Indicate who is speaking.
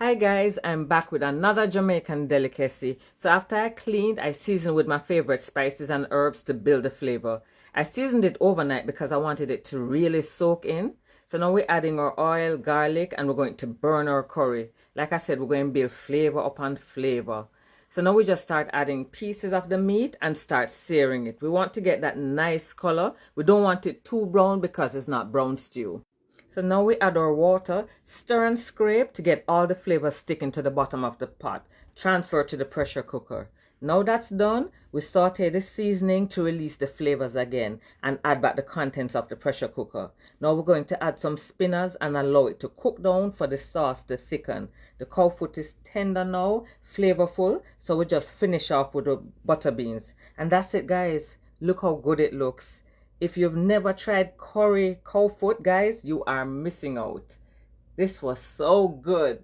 Speaker 1: Hi guys, I'm back with another Jamaican delicacy. So after I cleaned, I seasoned with my favorite spices and herbs to build the flavor. I seasoned it overnight because I wanted it to really soak in. So now we're adding our oil, garlic, and we're going to burn our curry. Like I said, we're going to build flavor upon flavor. So now we just start adding pieces of the meat and start searing it. We want to get that nice color. We don't want it too brown because it's not brown stew. So now we add our water, stir and scrape to get all the flavors sticking to the bottom of the pot. Transfer to the pressure cooker. Now that's done, we saute the seasoning to release the flavors again and add back the contents of the pressure cooker. Now we're going to add some spinners and allow it to cook down for the sauce to thicken. The cow foot is tender now, flavorful, so we just finish off with the butter beans. And that's it guys, look how good it looks. If you've never tried curry cow foot, guys, you are missing out. This was so good.